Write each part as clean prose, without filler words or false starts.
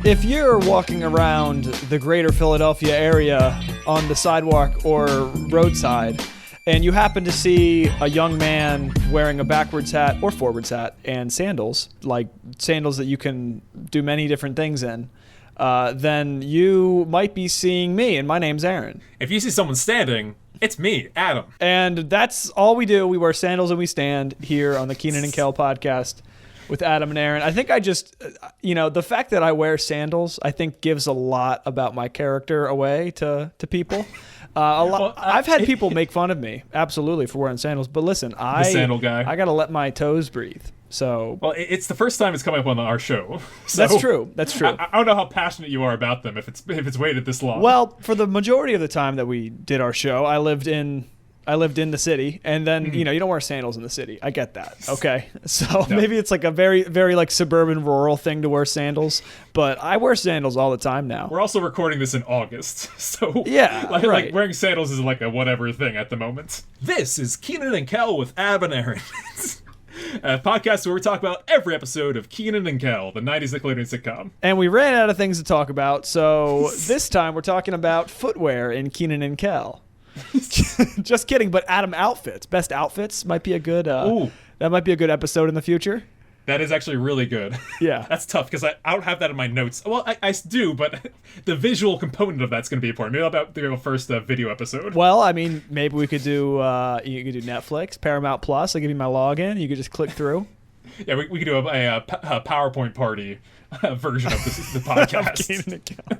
If you're walking around the greater Philadelphia area on the sidewalk or roadside, and you happen to see a young man wearing a backwards hat or forwards hat and sandals, like sandals that you can do many different things in, then you might be seeing me, and my name's Aaron. If you see someone standing, it's me, Adam. And that's all we do. We wear sandals and we stand here on the Kenan and Kel podcast with Adam and Aaron. I think I just, the fact that I wear sandals, I think gives a lot about my character away to people. I've had people make fun of me, absolutely, for wearing sandals. But listen, the sandal guy. I got to let my toes breathe. So, well, it's the first time it's coming up on our show. So That's true. I don't know how passionate you are about them if it's waited this long. Well, for the majority of the time that we did our show, I lived in the city, and then you don't wear sandals in the city. I get that. Okay, so maybe it's like a very, very like suburban, rural thing to wear sandals, but I wear sandals all the time now. We're also recording this in August, so yeah, like wearing sandals is like a whatever thing at the moment. This is Kenan and Kel with Ab and Aaron. A podcast where we talk about every episode of Kenan and Kel, the 90s Nickelodeon sitcom. And we ran out of things to talk about, so this time we're talking about footwear in Kenan and Kel. Just kidding, but Adam outfits, best outfits might be a good. That might be a good episode in the future. That is actually really good. Yeah, that's tough because I don't have that in my notes. Well, I do, but the visual component of that's going to be important. Maybe I'll do a first video episode. Well, I mean, maybe we could do. You could do Netflix, Paramount Plus. I'll give you my login. You could just click through. Yeah, we could do a PowerPoint party version of the podcast. Kenan and Kel.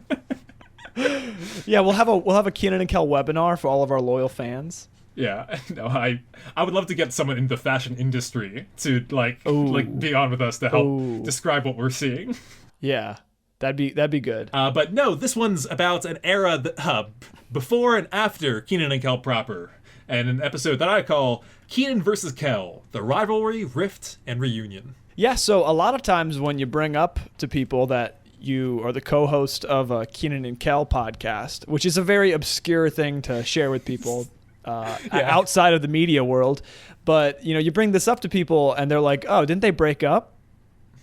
Yeah, we'll have a Kenan and Kel webinar for all of our loyal fans. Yeah, no, I would love to get someone in the fashion industry to like be on with us to help describe what we're seeing. Yeah, that'd be good. But no, this one's about an era that, before and after Kenan and Kel proper, and an episode that I call Kenan versus Kel: The Rivalry, Rift, and Reunion. Yeah, so a lot of times when you bring up to people that you are the co-host of a Kenan and Kel podcast, which is a very obscure thing to share with people. Outside of the media world, but you bring this up to people and they're like, "Oh, didn't they break up?"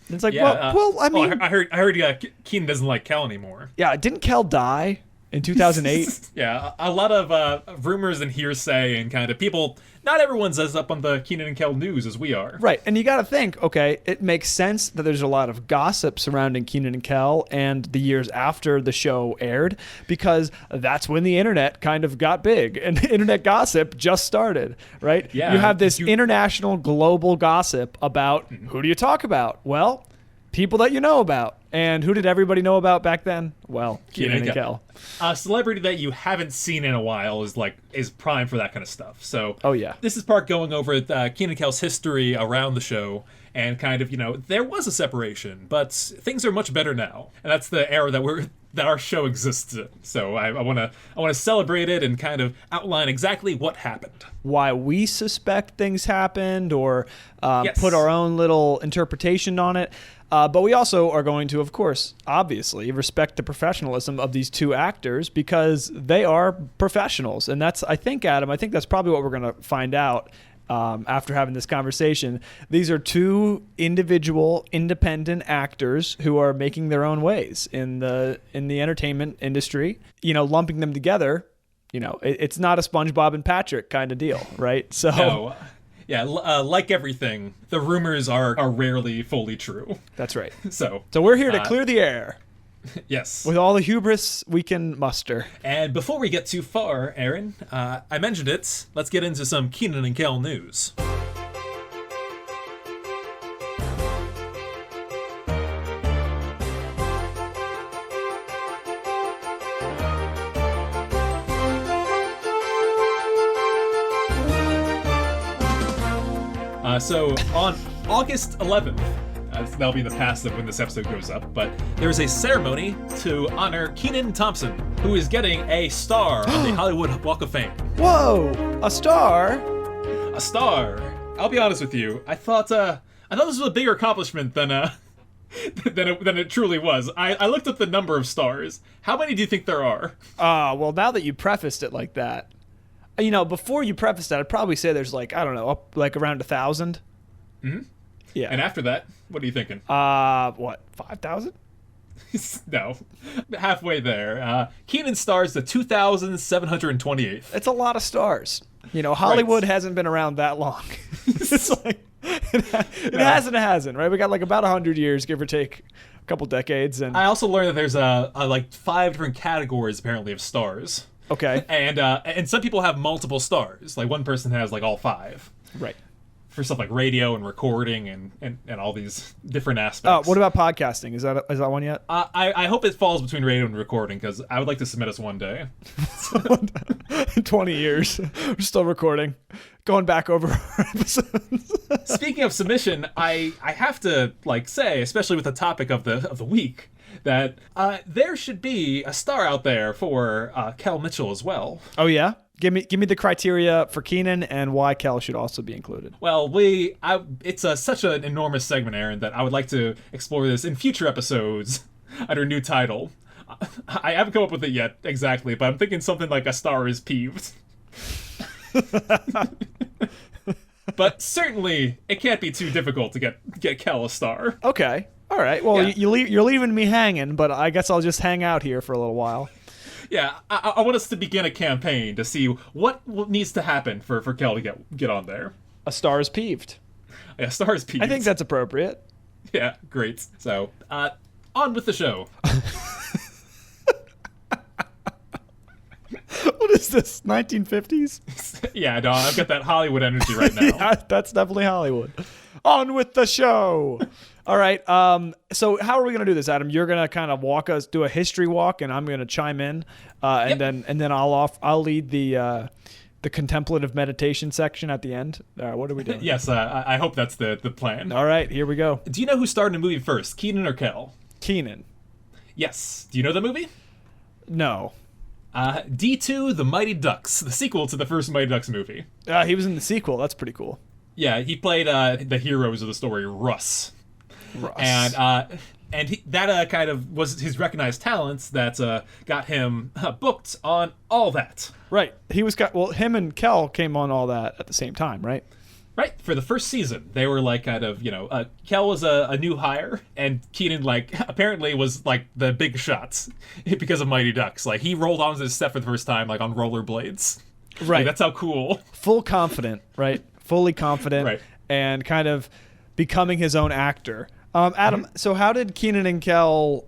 And it's like, well, I mean, I heard Kenan doesn't like Kel anymore. Yeah, didn't Kel die in 2008? Yeah, a lot of rumors and hearsay and kind of people. Not everyone's as up on the Kenan and Kel news as we are. Right, and you got to think, okay, it makes sense that there's a lot of gossip surrounding Kenan and Kel and the years after the show aired, because that's when the internet kind of got big, and internet gossip just started, right? Yeah, you have this international, global gossip about who do you talk about? Well, people that you know about. And who did everybody know about back then? Well, Kenan and Kel. A celebrity that you haven't seen in a while is prime for that kind of stuff. So, this is part going over Kenan and Kel's history around the show, and kind of there was a separation, but things are much better now, and that's the era that our show exists in. So I want to celebrate it and kind of outline exactly what happened, why we suspect things happened, or put our own little interpretation on it. But we also are going to, of course, obviously, respect the professionalism of these two actors, because they are professionals. And that's, I think, Adam, that's probably what we're going to find out after having this conversation. These are two individual, independent actors who are making their own ways in the entertainment industry. Lumping them together, it's not a SpongeBob and Patrick kind of deal, right? So. No. Yeah, like everything, the rumors are rarely fully true. That's right. So we're here to clear the air. Yes. With all the hubris we can muster. And before we get too far, Aaron, I mentioned it. Let's get into some Kenan and Kel news. So on August 11th, that'll be the past of when this episode goes up, but there's a ceremony to honor Kenan Thompson, who is getting a star on the Hollywood Walk of Fame. Whoa, a star? A star. I'll be honest with you. I thought this was a bigger accomplishment than it truly was. I looked up the number of stars. How many do you think there are? Well, now that you prefaced it like that, before you prefaced that, I'd probably say there's up around 1,000. Mm-hmm. Yeah. And after that, what are you thinking? What, 5,000? No, halfway there. Kenan stars the 2,728th. It's a lot of stars. Hollywood hasn't been around that long. It's like it hasn't, right? We got like about 100 years, give or take a couple decades. And I also learned that there's like 5 different categories apparently of stars. Okay. And some people have multiple stars. Like one person has like all 5. Right. For stuff like radio and recording and all these different aspects. What about podcasting? Is that one yet? I hope it falls between radio and recording, because I would like to submit us one day. 20 years. We're still recording. Going back over our episodes. Speaking of submission, I have to say, especially with the topic of the week, that there should be a star out there for Kel Mitchell as well. Oh yeah? Give me the criteria for Kenan and why Kel should also be included. Well, it's such an enormous segment, Aaron, that I would like to explore this in future episodes under a new title. I haven't come up with it yet exactly, but I'm thinking something like A Star Is Peeved. But certainly, it can't be too difficult to get Kel a star. Okay. All right. Well, yeah. You're leaving me hanging, but I guess I'll just hang out here for a little while. Yeah, I want us to begin a campaign to see what needs to happen for Kel to get on there. A Star Is Peeved. Yeah, A Star Is Peeved. I think that's appropriate. Yeah, great. So, on with the show. What is this, 1950s? Yeah, no, I've got that Hollywood energy right now. Yeah, that's definitely Hollywood. On with the show. All right. So how are we going to do this, Adam? You're going to kind of do a history walk, and I'm going to chime in, and then I'll lead the contemplative meditation section at the end. What are we doing? Yes, I hope that's the plan. All right, here we go. Do you know who starred in the movie first, Kenan or Kel? Kenan. Yes. Do you know the movie? No. D2, The Mighty Ducks, the sequel to the first Mighty Ducks movie. He was in the sequel. That's pretty cool. Yeah, he played the heroes of the story, Russ. And that kind of was his recognized talents that got him booked on All That. Right. Him and Kel came on All That at the same time, right? Right. For the first season, they were Kel was a new hire, and Kenan apparently was the big shots because of Mighty Ducks. He rolled onto the set for the first time on rollerblades. Right. That's how cool. Full confident, right? Fully confident, right. And kind of becoming his own actor. Adam, So how did Kenan and Kel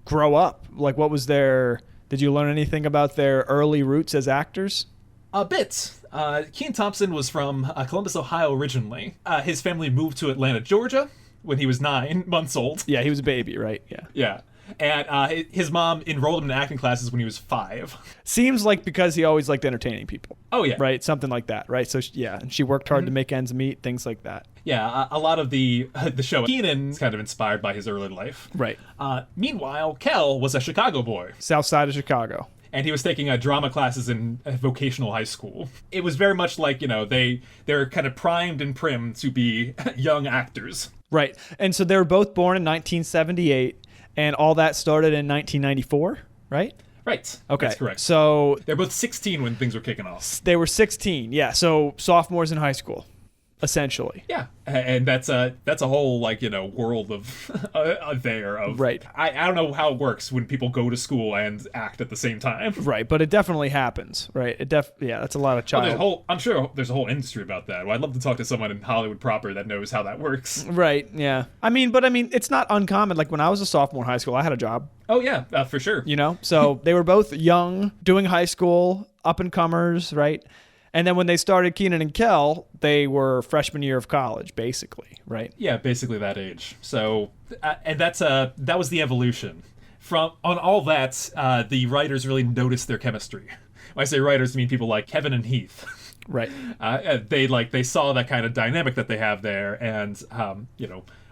grow up? What was did you learn anything about their early roots as actors? A bit. Kenan Thompson was from Columbus, Ohio originally. His family moved to Atlanta, Georgia when he was 9 months old. Yeah, he was a baby, right? Yeah. Yeah. And his mom enrolled him in acting classes when he was 5. Seems like because he always liked entertaining people. Oh, yeah. Right? Something like that, right? So, yeah, and she worked hard to make ends meet, things like that. Yeah, a lot of the show, Kenan's kind of inspired by his early life. Right. Meanwhile, Kel was a Chicago boy. South side of Chicago. And he was taking drama classes in a vocational high school. It was very much they're kind of primed and primed to be young actors. Right. And so they were both born in 1978. And All That started in 1994, right? Right. Okay. That's correct. So they're both 16 when things were kicking off. They were 16, yeah. So sophomores in high school, essentially. Yeah, and that's a whole world of right. I don't know how it works when people go to school and act at the same time. Right, but it definitely happens, right? That's a lot of child. I'm sure there's a whole industry about that. Well, I'd love to talk to someone in Hollywood proper that knows how that works. Right. Yeah. I mean, it's not uncommon. When I was a sophomore in high school, I had a job. Oh yeah, for sure. So they were both young, doing high school, up and comers, right? And then when they started Kenan and Kel, they were freshman year of college, basically, right? Yeah, basically that age. So, and that was the evolution. On All That, the writers really noticed their chemistry. When I say writers, I mean people like Kevin and Heath. Right. They saw that kind of dynamic that they have there, and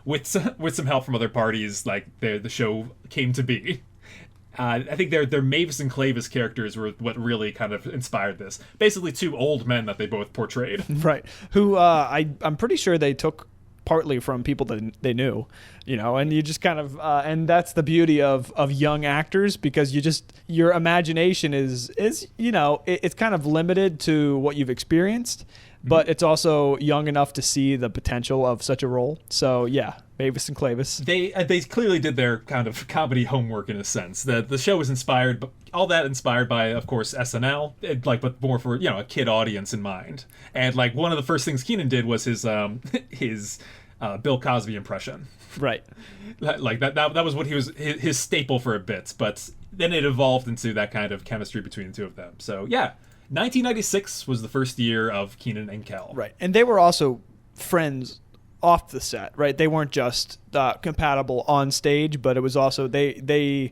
with some help from other parties, the show came to be. I think their Mavis and Clavis characters were what really kind of inspired this. Basically, 2 old men that they both portrayed. Right. Who I'm pretty sure they took partly from people that they knew, and you just kind of and that's the beauty of young actors, because your imagination is it's kind of limited to what you've experienced. but it's also young enough to see the potential of such a role. So yeah, Mavis and Clavis. They clearly did their kind of comedy homework in a sense. The show was inspired, but all that inspired by, of course, SNL, but more for a kid audience in mind. And like one of the first things Kenan did was his Bill Cosby impression. Right. Like that was what he was his staple for a bit, but then it evolved into that kind of chemistry between the two of them. So yeah, 1996 was the first year of Kenan and Kel. Right, and they were also friends off the set, right? They weren't just compatible on stage, but it was also they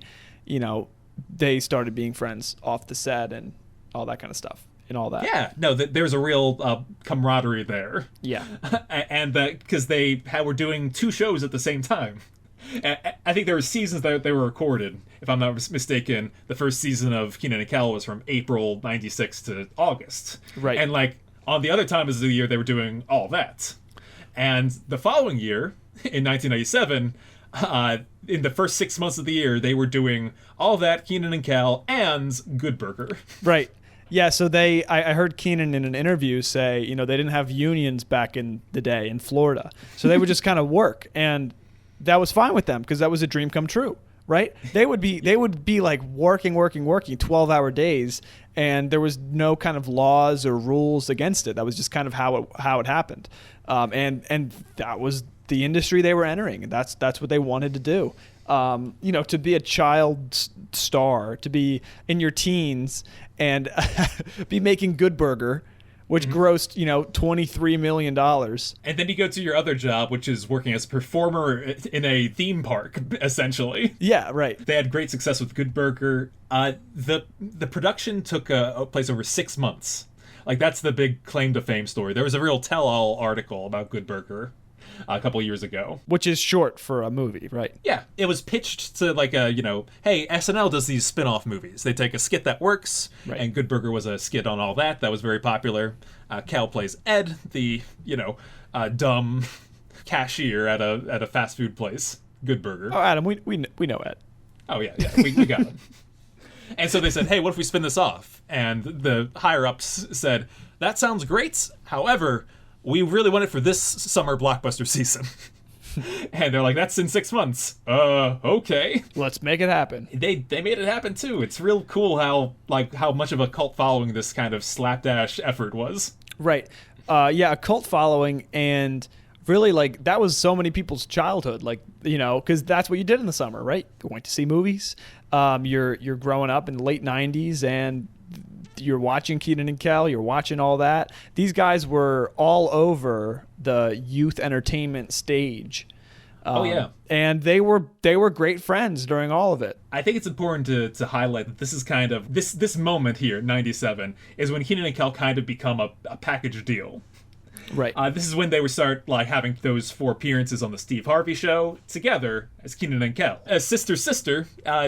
started being friends off the set and all that kind of stuff. And all that. Yeah, no, there's a real camaraderie there. Yeah, and because they were doing 2 shows at the same time. I think there were seasons that they were recorded. If I'm not mistaken, the first season of Kenan and Kel was from April '96 to August. Right, and like on the other times of the year, they were doing all that. And the following year, in 1997. In the first 6 months of the year, they were doing all that, Kenan and Kel, and Good Burger. Right. Yeah, so I heard Kenan in an interview say, they didn't have unions back in the day in Florida. So they would just kind of work, and that was fine with them because that was a dream come true, right? They would be like working 12-hour days, and there was no kind of laws or rules against it. That was just kind of how it happened. And that was the industry they were entering, and that's what they wanted to do. To be a child star, to be in your teens and be making Good Burger, which grossed, $23 million. And then you go to your other job, which is working as a performer in a theme park, essentially. Yeah, right. They had great success with Good Burger. The production took place over 6 months. Like, that's the big claim to fame story. There was a real tell-all article about Good Burger a couple years ago. Which is short for a movie, right? Yeah. It was pitched to like hey, SNL does these spin-off movies. They take a skit that works, right. And Good Burger was a skit on all that. That was very popular. Cal plays Ed, the, dumb cashier at a fast food place. Good Burger. Oh, Adam, we know Ed. Oh, yeah, we got him. And so they said, hey, what if we spin this off? And the higher-ups said, that sounds great. However, we really want it for this summer blockbuster season. And they're like, that's in 6 months. Okay. Let's make it happen. They made it happen too. It's real cool how much of a cult following this kind of slapdash effort was. Right. A cult following, and really that was so many people's childhood, because that's what you did in the summer, right? You went to see movies. You're growing up in the late 90s, and you're watching Kenan and Kel, you're watching all that. These guys were all over the youth entertainment stage. And they were great friends during all of it. I think it's important to highlight that this is kind of this moment here, 97, is when Kenan and Kel kind of become a package deal. Right. This is when they would start having those 4 appearances on the Steve Harvey Show together as Kenan and Kel. As sister,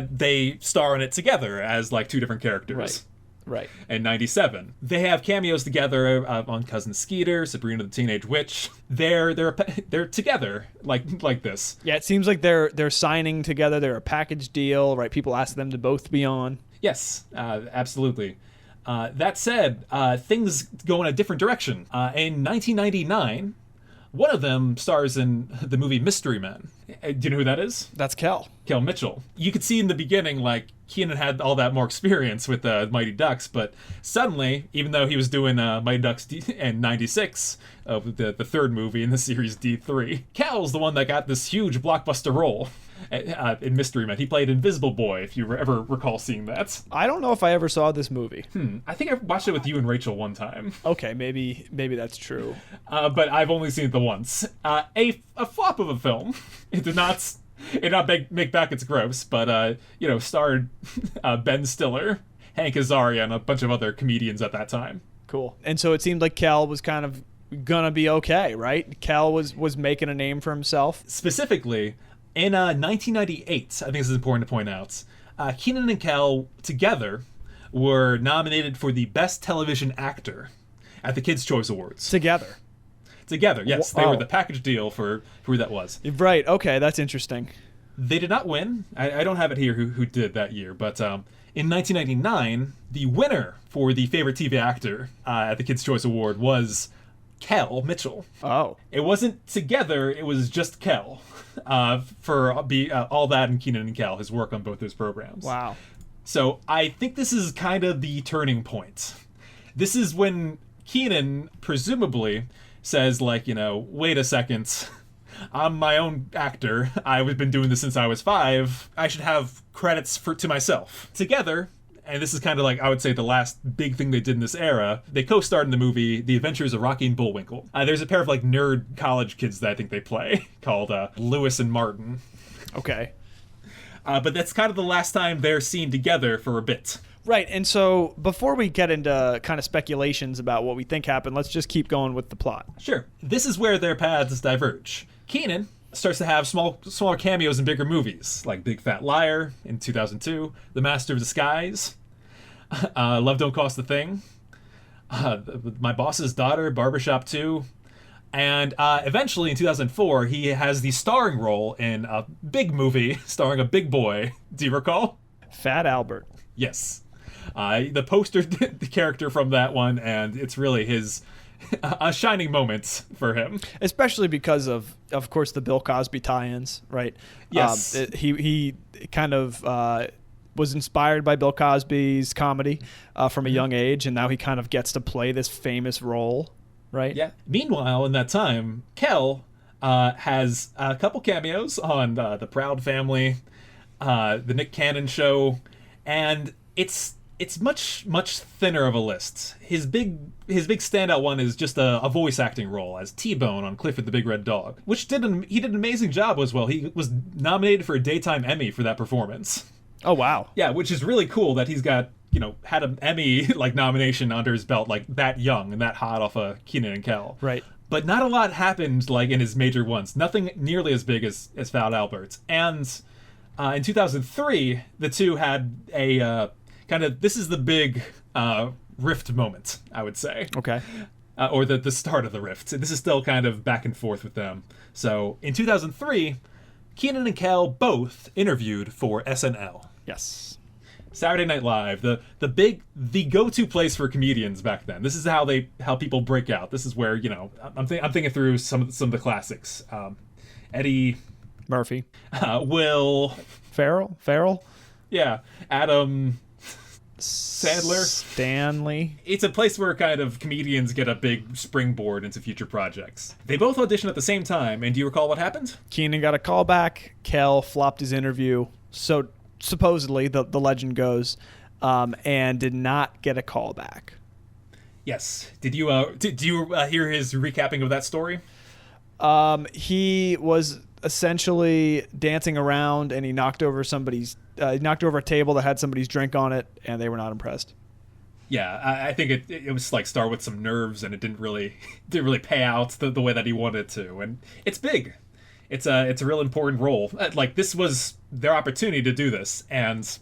they star in it together as 2 different characters. Right. In 97, they have cameos together on Cousin Skeeter, Sabrina the Teenage Witch. They're together like this. Yeah, it seems like they're signing together. They're a package deal, right? People ask them to both be on. Yes, absolutely. That said, things go in a different direction. In 1999, one of them stars in the movie Mystery Men. Do you know who that is? That's Kel Mitchell. You could see in the beginning, Kenan had all that more experience with the Mighty Ducks, but suddenly, even though he was doing Mighty Ducks in 96, the third movie in the series D3, Kel's the one that got this huge blockbuster role in Mystery Men. He played Invisible Boy, if you ever recall seeing that. I don't know if I ever saw this movie. I think I watched it with you and Rachel one time. Okay, maybe that's true. But I've only seen it the once. A flop of a film. It did not make back its gross, but starred Ben Stiller, Hank Azaria, and a bunch of other comedians at that time. Cool. And so it seemed like Kel was kind of gonna be okay, right? Kel was making a name for himself. Specifically, in 1998, I think this is important to point out, Kenan and Kel together were nominated for the Best Television Actor at the Kids' Choice Awards. Together, yes. They were the package deal for who that was. Right, okay, that's interesting. They did not win. I don't have it here who did that year, but in 1999, the winner for the favorite TV actor at the Kids' Choice Award was Kel Mitchell. Oh. It wasn't together, it was just Kel. For All That and Kenan and Kel, his work on both those programs. Wow. So I think this is kind of the turning point. This is when Kenan presumably says, like, wait a second, I'm my own actor. I've been doing this since I was 5. I should have credits to myself. Together, and this is kind of like, I would say, the last big thing they did in this era, they co-starred in the movie The Adventures of Rocky and Bullwinkle. There's a pair of, like, nerd college kids that I think they play called Lewis and Martin. Okay. But that's kind of the last time they're seen together for a bit. Right, and so before we get into kind of speculations about what we think happened, let's just keep going with the plot. Sure. This is where their paths diverge. Kenan starts to have smaller cameos in bigger movies, like Big Fat Liar in 2002, The Master of Disguise, Love Don't Cost a Thing, My Boss's Daughter, Barbershop 2, and eventually in 2004, he has the starring role in a big movie starring a big boy. Do you recall? Fat Albert. Yes. The poster the character from that one, and it's really a shining moment for him. Especially because of course, the Bill Cosby tie-ins, right? Yes. He kind of was inspired by Bill Cosby's comedy from a young age, and now he kind of gets to play this famous role, right? Yeah. Meanwhile, in that time, Kel has a couple cameos on The Proud Family, The Nick Cannon Show, and it's much thinner of a list. His big standout one is just a voice acting role as T-Bone on Clifford the Big Red Dog, which he did an amazing job as well. He was nominated for a Daytime Emmy for that performance. Oh, wow. Yeah, which is really cool that he's got, had an Emmy like nomination under his belt like that young and that hot off of Kenan and Kel. Right. But not a lot happened like in his major ones. Nothing nearly as big as Fat Albert's. And in 2003, the two had a this is the big rift moment, I would say. Okay. Or the start of the rift. This is still kind of back and forth with them. So in 2003, Kenan and Kel both interviewed for SNL. Yes. Saturday Night Live, the go-to place for comedians back then. This is how people break out. This is where, I'm thinking through some of the classics. Eddie Murphy. Will Ferrell. Yeah. Adam Sandler. Stanley. It's a place where kind of comedians get a big springboard into future projects. They both auditioned at the same time, and do you recall what happened? Kenan got a call back. Kel flopped his interview. So supposedly, the legend goes, and did not get a call back. Yes. Did you hear his recapping of that story? He was essentially dancing around, and he knocked over a table that had somebody's drink on it, and they were not impressed. Yeah, I think it was like start with some nerves, and it didn't really pay out the way that he wanted to. And it's big. It's a real important role. Like, this was their opportunity to do this, and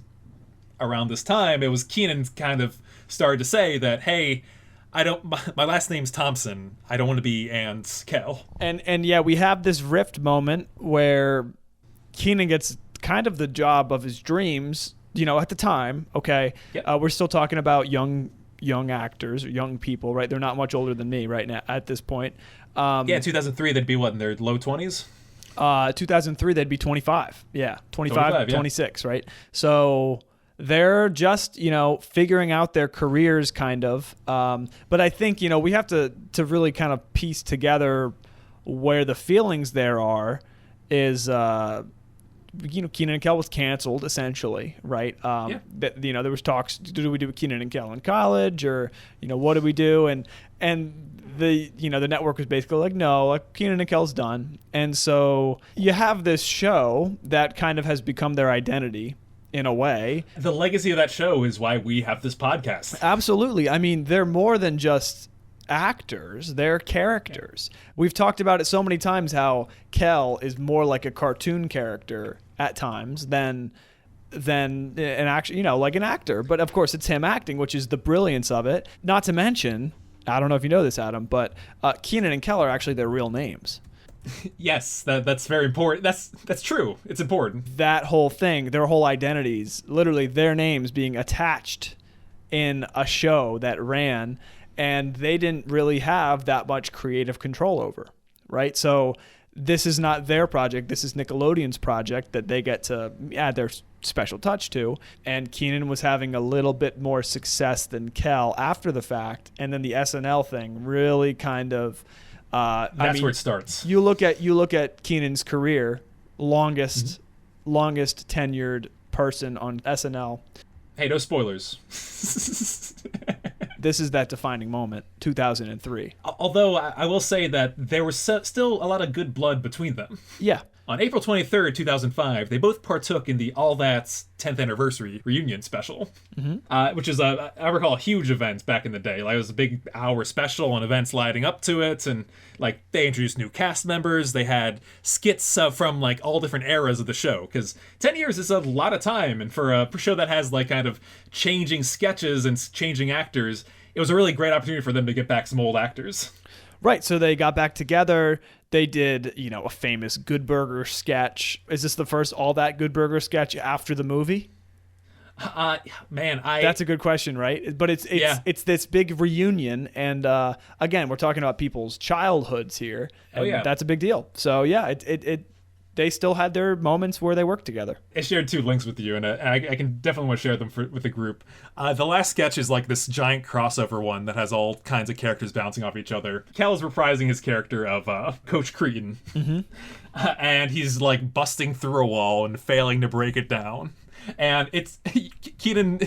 around this time, it was Kenan kind of started to say that, hey, my last name's Thompson. I don't want to be and Kel. And yeah, we have this rift moment where Kenan gets kind of the job of his dreams, at the time. Okay. Yep. We're still talking about young actors or young people, right? They're not much older than me right now at this point. 2003, they'd be what, in their low 20s? 2003, they'd be 25. Yeah. 25 yeah. 26, right? So they're just, figuring out their careers kind of. But I think, we have to really kind of piece together where the feelings there are is, Kenan and Kel was canceled essentially, right? There was talks, do we do Kenan and Kel in college or, what do we do? And the network was basically like, no, like Kenan and Kel's done. And so you have this show that kind of has become their identity. In a way. The legacy of that show is why we have this podcast. Absolutely. I mean, they're more than just actors. They're characters. Yeah. We've talked about it so many times how Kel is more like a cartoon character at times than an action, like an actor. But of course, it's him acting, which is the brilliance of it. Not to mention, I don't know if you know this, Adam, but Kenan and Kel are actually their real names. Yes, that's very important. That's true. It's important. That whole thing, their whole identities, literally their names being attached in a show that ran, and they didn't really have that much creative control over, right? So this is not their project. This is Nickelodeon's project that they get to add their special touch to. And Kenan was having a little bit more success than Kel after the fact. And then the SNL thing really kind of... That's where it starts. You look at Kenan's career, longest tenured person on SNL. Hey, no spoilers. This is that defining moment, 2003. Although I will say that there was still a lot of good blood between them. Yeah. On April 23rd, 2005, they both partook in the All That's 10th Anniversary reunion special, which is, I recall, a huge event back in the day. Like, it was a big hour special on events leading up to it, and like they introduced new cast members. They had skits from like all different eras of the show, because 10 years is a lot of time, and for a show that has like kind of changing sketches and changing actors, it was a really great opportunity for them to get back some old actors. Right, so they got back together. They did, a famous Good Burger sketch. Is this the first All That Good Burger sketch after the movie? That's a good question, right? But it's this big reunion, and again, we're talking about people's childhoods here. And that's a big deal. So yeah, they still had their moments where they worked together. I shared 2 links with you, and I can definitely want to share them with the group. The last sketch is like this giant crossover one that has all kinds of characters bouncing off each other. Kel is reprising his character of Coach Cretin, and he's like busting through a wall and failing to break it down. And it's Kenan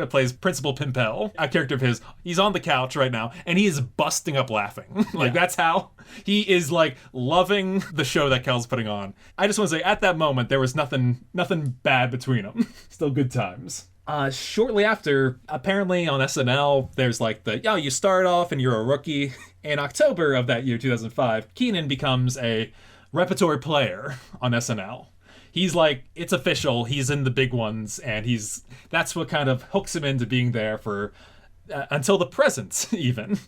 plays Principal Pimpel, a character of his. He's on the couch right now, and he is busting up laughing. That's how he is like loving the show that Kel's putting on. I just want to say, at that moment, there was nothing bad between them. Still good times. Shortly after, apparently on SNL, there's like you start off and you're a rookie. In October of that year, 2005, Kenan becomes a repertory player on SNL. He's like, it's official, he's in the big ones, and that's what kind of hooks him into being there for, until the present, even.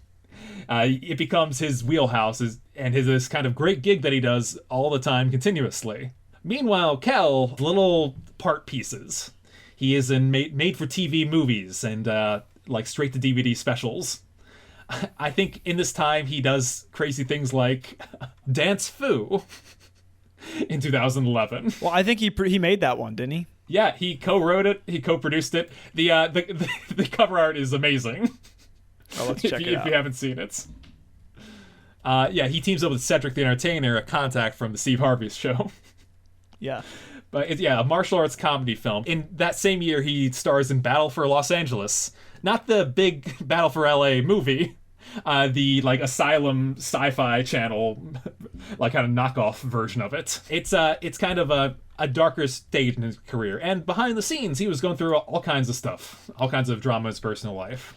It becomes his wheelhouse, and this kind of great gig that he does all the time, continuously. Meanwhile, Kel, little part pieces. He is in made-for-TV movies, and like straight-to-DVD specials. I think in this time, he does crazy things like Dance Foo. In 2011. Well, I think he made that one, didn't he? Yeah, he co-wrote it. He co-produced it. The cover art is amazing. Oh, let's check it out. If you haven't seen it. He teams up with Cedric the Entertainer, a contact from the Steve Harvey Show. Yeah. But it's a martial arts comedy film. In that same year, he stars in Battle for Los Angeles. Not the big Battle for LA movie. The like Asylum Sci-Fi Channel, like kind of knockoff version of it. It's kind of a darker stage in his career, and behind the scenes, he was going through all kinds of stuff, all kinds of drama in his personal life.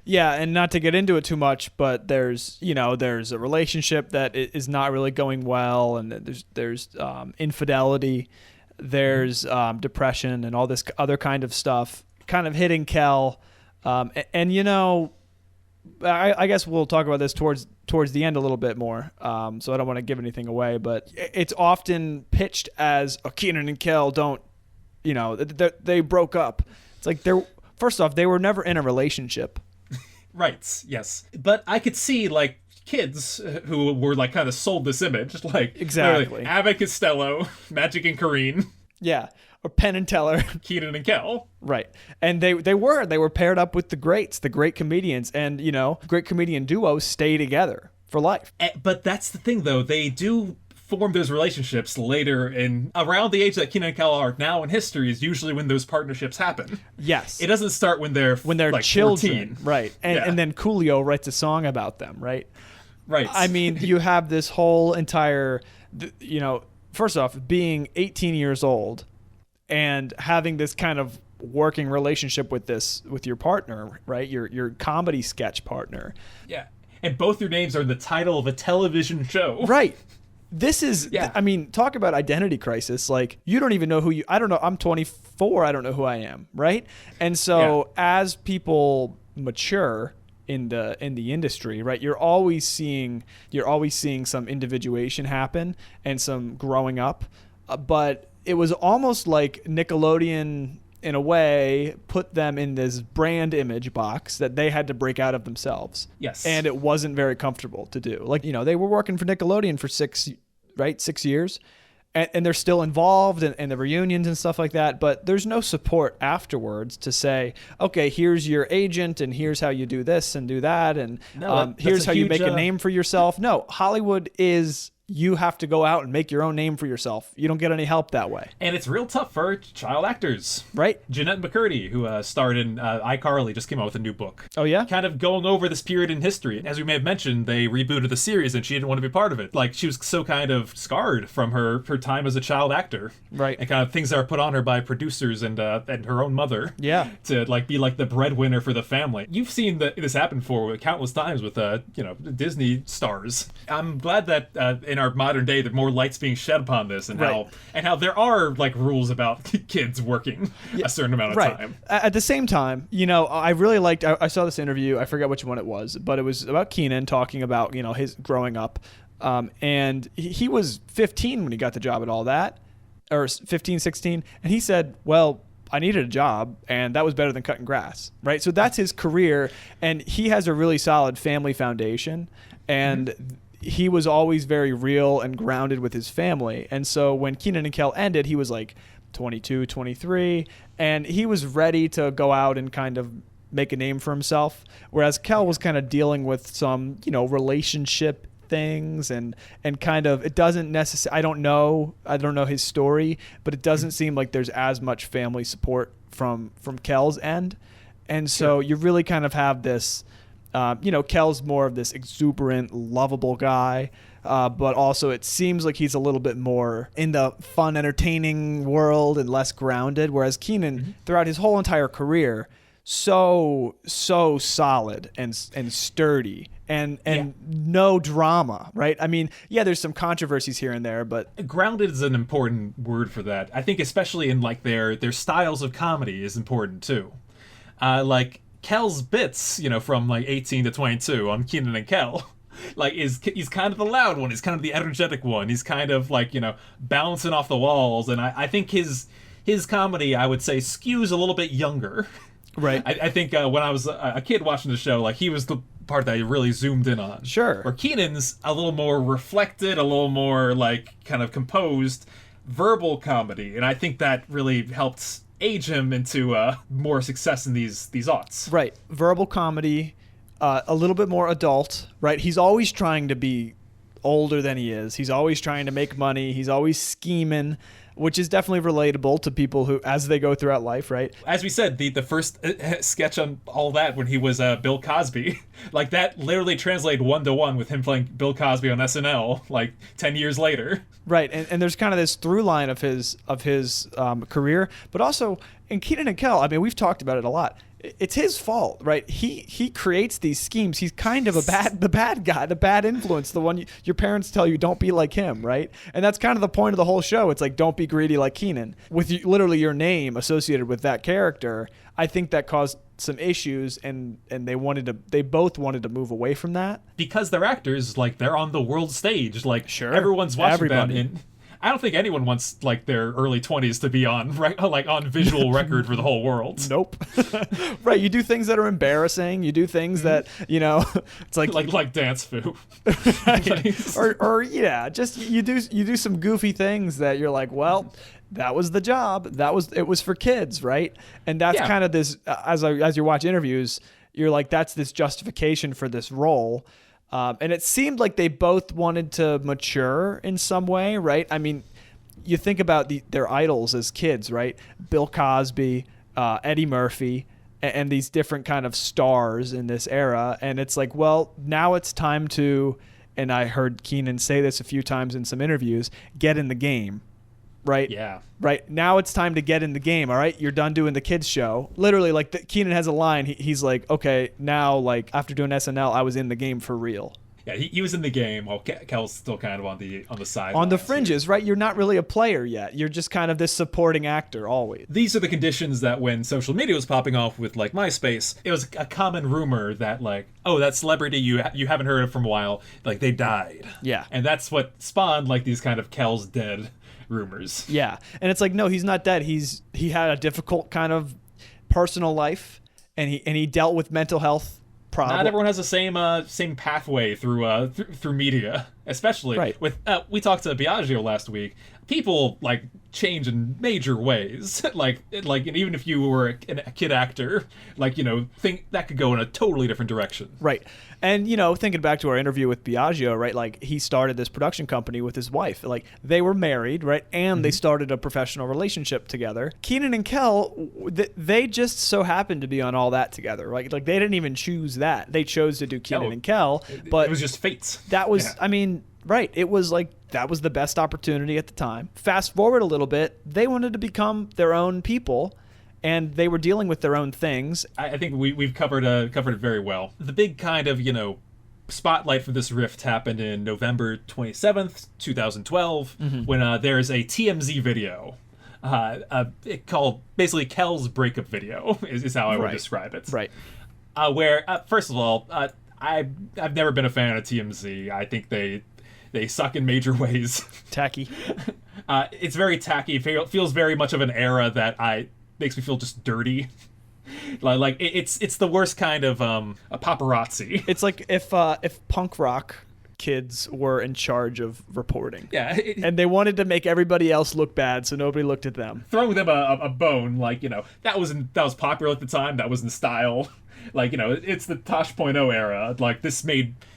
Yeah, and not to get into it too much, but there's a relationship that is not really going well, and there's infidelity, there's depression, and all this other kind of stuff, kind of hitting Kel, and I guess we'll talk about this towards the end a little bit more, so I don't want to give anything away, but it's often pitched as Kenan and Kel don't, they broke up. It's like first off, they were never in a relationship. Right, yes. But I could see, like, kids who were, like, kind of sold this image, like... Exactly. Like, Abbott Costello, Magic and Kareen. Yeah. Or Penn and Teller. Kenan and Kel. Right. And they were paired up with the greats, the great comedians, and, great comedian duos stay together for life. But that's the thing, though. They do form those relationships later, in around the age that Kenan and Kel are now in history is usually when those partnerships happen. Yes. It doesn't start when they're like children. 14. Right. And then Coolio writes a song about them, right? Right. I mean, you have this whole entire, first off, being 18 years old and having this kind of working relationship with your partner, right? Your comedy sketch partner. Yeah. And both your names are the title of a television show. Right. This is, I mean, talk about identity crisis. Like, you don't even know I don't know. I'm 24. I don't know who I am. Right. And so as people mature in the industry, right, you're always seeing some individuation happen and some growing up. But it was almost like Nickelodeon in a way, put them in this brand image box that they had to break out of themselves. Yes. And it wasn't very comfortable to do. Like, they were working for Nickelodeon for 6 years. And they're still involved in the reunions and stuff like that, but there's no support afterwards to say, okay, here's your agent, and here's how you do this and do that, and here's how you make a name for yourself. No, Hollywood is... You have to go out and make your own name for yourself. You don't get any help that way. And it's real tough for child actors. Right. Jeanette McCurdy, who starred in iCarly, just came out with a new book. Oh, yeah? Kind of going over this period in history. As we may have mentioned, they rebooted the series and she didn't want to be part of it. Like, she was so kind of scarred from her time as a child actor. Right. And kind of things that are put on her by producers and her own mother. Yeah. To, like, be like the breadwinner for the family. You've seen this happen before countless times with, Disney stars. I'm glad that in our modern day that more light's being shed upon this and how there are like rules about kids working a certain amount of time. At the same time, I really liked, I saw this interview, I forget which one it was, but it was about Kenan talking about, his growing up. And he was 15 when he got the job at All That, or 15, 16. And he said, well, I needed a job, and that was better than cutting grass, right? So that's his career, and he has a really solid family foundation, and he was always very real and grounded with his family. And so when Kenan and Kel ended, he was like 22, 23, and he was ready to go out and kind of make a name for himself, whereas Kel was kind of dealing with some, relationship things and kind of, it doesn't necessarily, I don't know his story, but it doesn't seem like there's as much family support from Kel's end. And so you really kind of have this, Kel's more of this exuberant, lovable guy, but also it seems like he's a little bit more in the fun, entertaining world and less grounded, whereas Kenan, throughout his whole entire career, so solid and sturdy and no drama, right? I mean, there's some controversies here and there, but grounded is an important word for that. I think especially in like their styles of comedy is important too. Like Kel's bits, from like 18 to 22 on Kenan and Kel, like he's kind of the loud one. He's kind of the energetic one. He's kind of like, bouncing off the walls. And I think his comedy, I would say, skews a little bit younger. Right. I think when I was a kid watching the show, like he was the part that I really zoomed in on. Sure. Where Kenan's a little more reflected, a little more like kind of composed, verbal comedy. And I think that really helped age him into more success in these aughts. Right. Verbal comedy, a little bit more adult, right? He's always trying to be older than he is. He's always trying to make money. He's always scheming, which is definitely relatable to people who, as they go throughout life, right? As we said, the first sketch on All That when he was Bill Cosby, like that literally translated 1-to-1 with him playing Bill Cosby on SNL, like 10 years later. Right, and there's kind of this through line of his career, but also in Kenan and Kel, I mean, we've talked about it a lot. It's his fault, right? He creates these schemes. He's kind of the bad guy, the bad influence, the one your parents tell you don't be like him, right? And that's kind of the point of the whole show. It's like, don't be greedy like Kenan. With literally your name associated with that character, I think that caused some issues, and they both wanted to move away from that. Because they're actors, like they're on the world stage, like sure, everyone's watching them. I don't think anyone wants like their early 20s to be on visual record for the whole world. Nope. Right. You do things that are embarrassing. You do things that, it's like dance foo. Right. or just you do some goofy things that you're like, well, that was the job. It was for kids, right? And that's kind of this as you watch interviews, you're like, that's this justification for this role. And it seemed like they both wanted to mature in some way, right? I mean, you think about their idols as kids, right? Bill Cosby, Eddie Murphy, and these different kind of stars in this era. And it's like, well, now it's time to, and I heard Kenan say this a few times in some interviews, get in the game. Right? Yeah. Right. Now it's time to get in the game. All right. You're done doing the kids show. Literally, like Kenan has a line. He's like, okay, now like after doing SNL, I was in the game for real. Yeah, he was in the game while Kel's still kind of on the side. On the fringes, right? You're not really a player yet. You're just kind of this supporting actor always. These are the conditions that when social media was popping off with like MySpace, it was a common rumor that like, oh, that celebrity you haven't heard of from a while, like they died. Yeah. And that's what spawned like these kind of Kel's dead rumors. Yeah, and it's like, no, he's not dead. He had a difficult kind of personal life, and he dealt with mental health problems. Not everyone has the same pathway through media, especially with we talked to Biagio last week. People like change in major ways. like even if you were a kid actor, think that could go in a totally different direction. Right. And thinking back to our interview with Biagio, right? Like he started this production company with his wife. Like they were married, right? And they started a professional relationship together. Kenan and Kel, they just so happened to be on all that together. Like they didn't even choose that. They chose to do Kenan and Kel, but it was just fate. That was, right. It was like that was the best opportunity at the time. Fast forward a little bit, they wanted to become their own people, and they were dealing with their own things. I think we've covered it very well. The big kind of spotlight for this rift happened in November 27th, 2012, when there's a TMZ video. Called basically Kel's breakup video is how I would describe it. Right. Where first of all, I've never been a fan of TMZ. I think they suck in major ways. Tacky. It's very tacky. It feels very much of an era that makes me feel just dirty. Like it's the worst kind of a paparazzi. It's like if punk rock kids were in charge of reporting. Yeah. And they wanted to make everybody else look bad, so nobody looked at them. Throwing them a bone, that was popular at the time. That was in style. It's the Tosh.0 era. Like this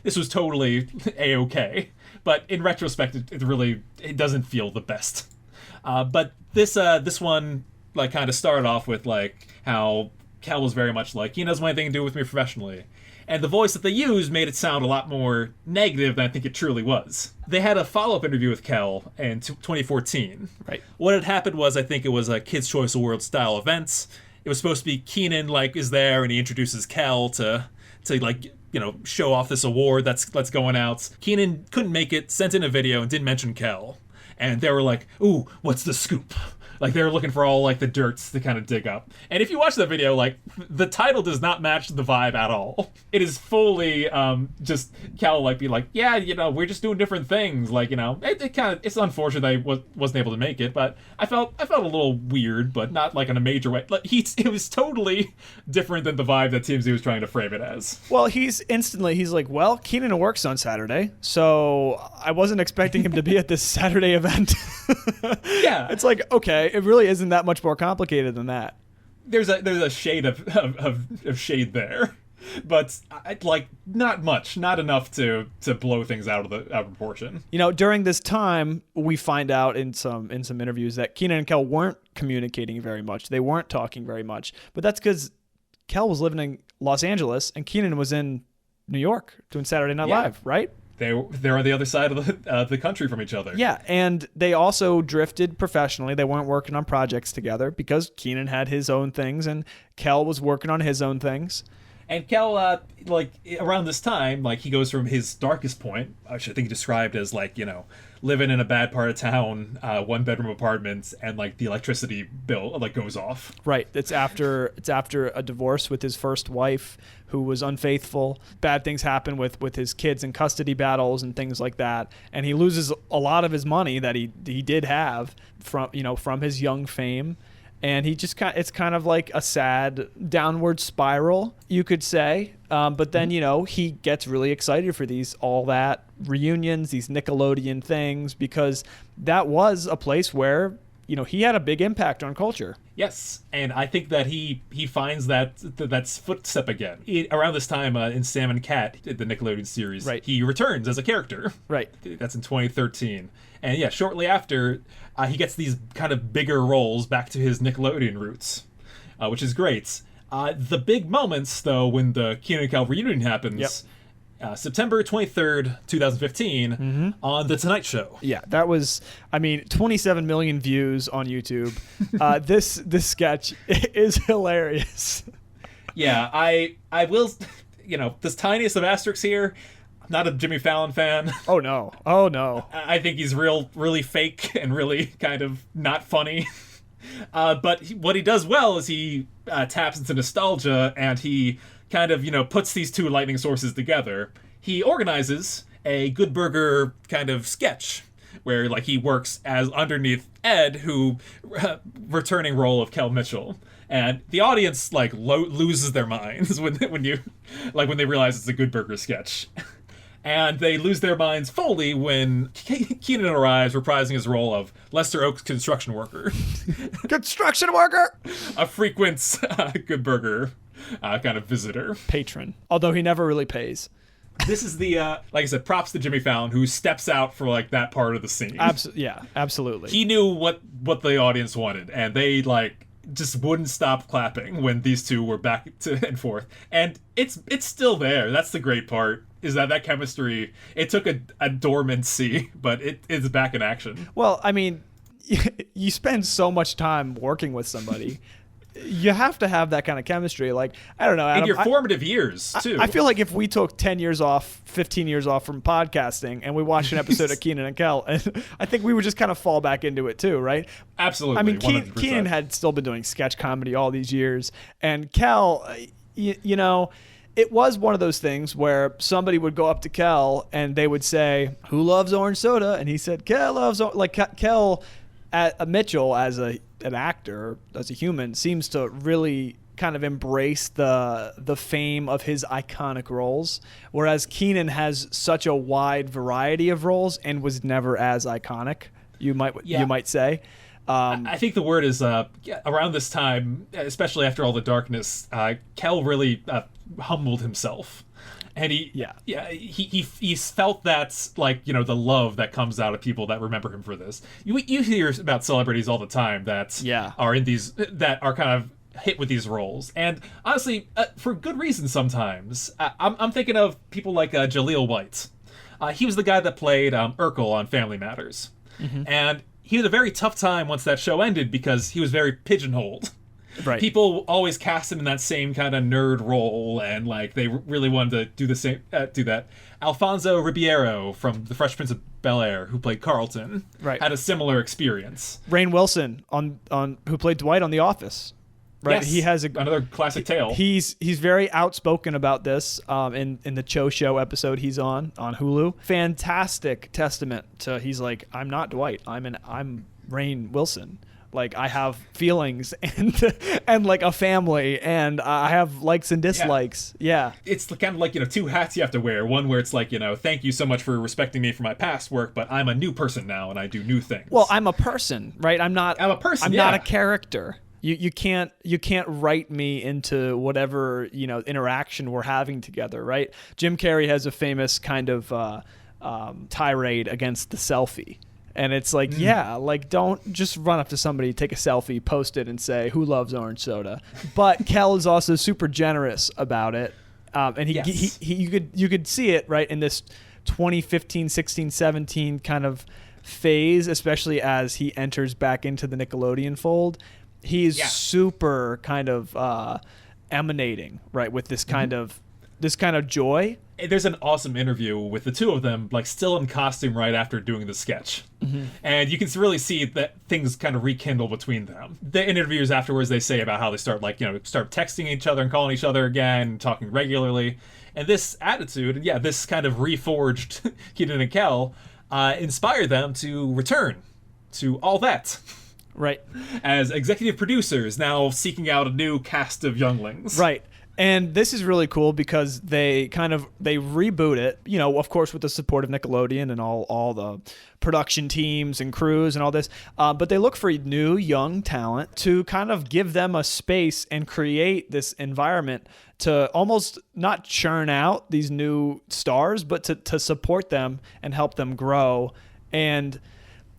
was totally A-okay. But in retrospect, it doesn't feel the best. But this one kind of started off with how Kel was very much he doesn't want anything to do with me professionally. And the voice that they used made it sound a lot more negative than I think it truly was. They had a follow-up interview with Kel in 2014. Right. What had happened was, I think it was a Kids' Choice Award style event. It was supposed to be Kenan is there and he introduces Kel to show off this award that's going out. Kenan couldn't make it, sent in a video and didn't mention Kel. And they were like, ooh, what's the scoop? They were looking for all the dirt to kind of dig up. And if you watch the video, the title does not match the vibe at all. It is fully just Kel be yeah, we're just doing different things. It's unfortunate that he wasn't able to make it, but I felt a little weird, but not in a major way. It was totally different than the vibe that TMZ was trying to frame it as. Well, he's like, well, Kenan works on Saturday, so I wasn't expecting him to be at this Saturday event. Yeah. It's like, okay, it really isn't that much more complicated than that. There's a shade of shade there, but not much, not enough to blow things out of proportion. During this time, we find out in some interviews that Kenan and Kel weren't communicating very much. They weren't talking very much, but that's because Kel was living in Los Angeles and Kenan was in New York doing Saturday Night Live, right? They're on the other side of the country from each other. Yeah, and they also drifted professionally. They weren't working on projects together because Kenan had his own things and Kel was working on his own things. And Kel, around this time, he goes from his darkest point, which I think he described as living in a bad part of town, 1-bedroom apartments, and the electricity bill goes off. Right. It's after a divorce with his first wife, who was unfaithful. Bad things happen with his kids and custody battles and things like that, and he loses a lot of his money that he did have from his young fame. And he just it's kind of like a sad downward spiral, you could say. But then, he gets really excited for all that reunions, these Nickelodeon things, because that was a place where, he had a big impact on culture. Yes, and I think that he finds that's footstep again. Around this time in Sam and Cat, the Nickelodeon series, right, he returns as a character. Right. That's in 2013. And yeah, shortly after, he gets these kind of bigger roles back to his Nickelodeon roots, which is great. The big moments, though, when the Kenan and Kel reunion happens, September 23rd, 2015, on The Tonight Show. Yeah, that was, 27 million views on YouTube. This sketch is hilarious. Yeah, I will, this tiniest of asterisks here. Not a Jimmy Fallon fan. Oh no. I think he's really fake and really kind of not funny. But what he does well is he taps into nostalgia and he kind of, puts these two lightning sources together. He organizes a Good Burger kind of sketch where like he works as underneath Ed, who returning role of Kel Mitchell. And the audience like loses their minds when they realize it's a Good Burger sketch. And they lose their minds fully when Kenan arrives, reprising his role of Lester Oak's construction worker. Construction worker! A frequent Good Burger kind of visitor. Patron. Although he never really pays. This is the, like I said, props to Jimmy Fallon, who steps out for like that part of the scene. Yeah, absolutely. He knew what the audience wanted, and they like just wouldn't stop clapping when these two were back and forth. And it's still there. That's the great part. Is that chemistry, it took a dormancy, but it is back in action. Well, I mean, you spend so much time working with somebody. You have to have that kind of chemistry. Like, I don't know, Adam, in your formative years, too. I feel like if we took 10 years off, 15 years off from podcasting, and we watched an episode of Kenan and Kel, and I think we would just kind of fall back into it, too, right? Absolutely. I mean, Kenan had still been doing sketch comedy all these years, and Kel, you know, it was one of those things where somebody would go up to Kel and they would say, "Who loves orange soda?" And he said, "Kel loves Kel." Mitchell as an actor, as a human, seems to really kind of embrace the fame of his iconic roles, whereas Kenan has such a wide variety of roles and was never as iconic. You might say. I think the word is around this time, especially after all the darkness, Kel really humbled himself, and he felt that, like, you know, the love that comes out of people that remember him for this. You hear about celebrities all the time that are in these, that are kind of hit with these roles, and honestly, for good reason sometimes. I'm thinking of people like Jaleel White. He was the guy that played Urkel on Family Matters, and he had a very tough time once that show ended because he was very pigeonholed. Right. People always cast him in that same kind of nerd role, and like they really wanted to do the same, do that. Alfonso Ribeiro from The Fresh Prince of Bel-Air, who played Carlton, had a similar experience. Rainn Wilson on who played Dwight on The Office. Right. Yes, he has another classic tale. He's very outspoken about this in the Cho Show episode he's on Hulu. Fantastic testament to, he's like, I'm not Dwight. I'm Rainn Wilson. Like, I have feelings and like a family, and I have likes and dislikes. Yeah. It's kind of like, you know, two hats you have to wear. One where it's like, you know, thank you so much for respecting me for my past work, but I'm a new person now and I do new things. Well, I'm a person, right? I'm a person. I'm not a character. You can't write me into whatever, you know, interaction we're having together, right? Jim Carrey has a famous kind of tirade against the selfie. And it's like, like, don't just run up to somebody, take a selfie, post it, and say, "Who loves orange soda?" But Kel is also super generous about it, and you could see it right in this 2015, 16, 17 kind of phase, especially as he enters back into the Nickelodeon fold. He's super kind of emanating, right, with this kind of joy. There's an awesome interview with the two of them, like, still in costume right after doing the sketch. And you can really see that things kind of rekindle between them. The interviews afterwards, they say about how they start texting each other and calling each other again, and talking regularly. And this attitude, this kind of reforged Kenan and Kel inspired them to return to all that. Right. As executive producers, now seeking out a new cast of younglings. Right. And this is really cool because they reboot it, you know, of course, with the support of Nickelodeon and all the production teams and crews and all this. But they look for new, young talent to kind of give them a space and create this environment to almost not churn out these new stars, but to support them and help them grow. And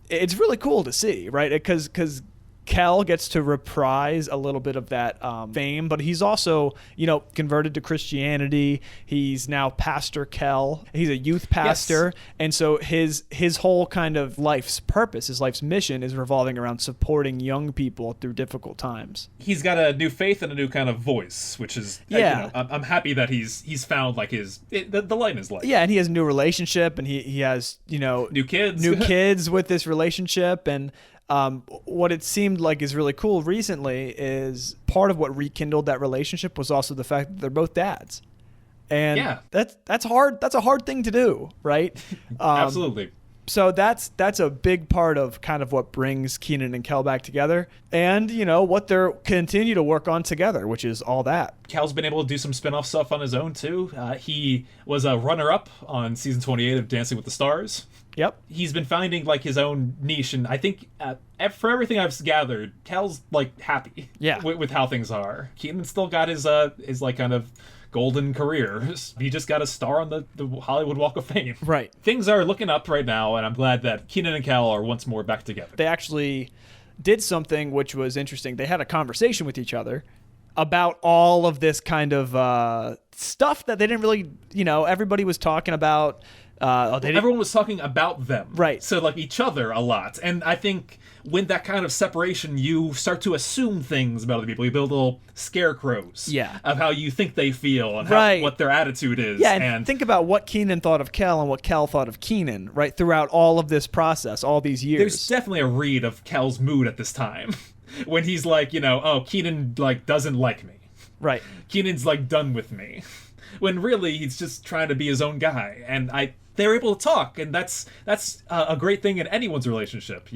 it's really cool to see, right? Because Kel gets to reprise a little bit of that fame, but he's also, you know, converted to Christianity. He's now Pastor Kel. He's a youth pastor. Yes. And so his whole kind of life's purpose, his life's mission is revolving around supporting young people through difficult times. He's got a new faith and a new kind of voice, which is, you know, I'm happy that he's found like the light in his life. Yeah, and he has a new relationship, and he has, you know, new kids with this relationship. And what it seemed like is really cool recently is part of what rekindled that relationship was also the fact that they're both dads. And that's hard. That's a hard thing to do, right? Absolutely. So that's a big part of kind of what brings Kenan and Kel back together, and what they're continue to work on together, which is all that. Kel's been able to do some spin-off stuff on his own too. He was a runner-up on season 28 of Dancing with the Stars. Yep. He's been finding like his own niche, and I think for everything I've gathered, Kel's like happy. Yeah. With how things are. Kenan still got his like kind of golden career. He just got a star on the Hollywood Walk of Fame. Right. Things are looking up right now, and I'm glad that Kenan and Kel are once more back together. They actually did something which was interesting. They had a conversation with each other about all of this kind of stuff that they didn't really, everybody was talking about. Everyone was talking about them. Right. So, like, each other a lot. And I think with that kind of separation, you start to assume things about other people. You build little scarecrows of how you think they feel and what their attitude is. Yeah, and think about what Kenan thought of Kel and what Kel thought of Kenan, right, throughout all of this process, all these years. There's definitely a read of Kel's mood at this time. When he's like, oh, Kenan, like, doesn't like me. Right. Kenan's, like, done with me. When really, he's just trying to be his own guy. And they were able to talk, and that's a great thing in anyone's relationship,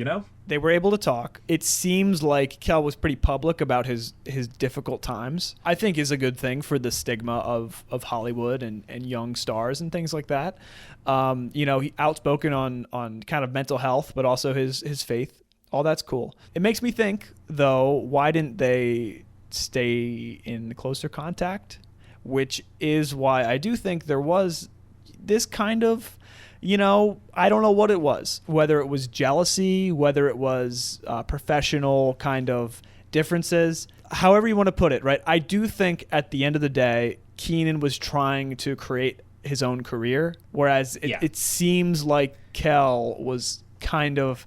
They were able to talk. It seems like Kel was pretty public about his difficult times. I think is a good thing for the stigma of Hollywood and young stars and things like that. He outspoken on kind of mental health, but also his faith. All that's cool. It makes me think, though, why didn't they stay in closer contact? Which is why I do think there was this kind of, I don't know what it was, whether it was jealousy, whether it was professional kind of differences, however you want to put it, right? I do think at the end of the day, Kenan was trying to create his own career, whereas it seems like Kel was kind of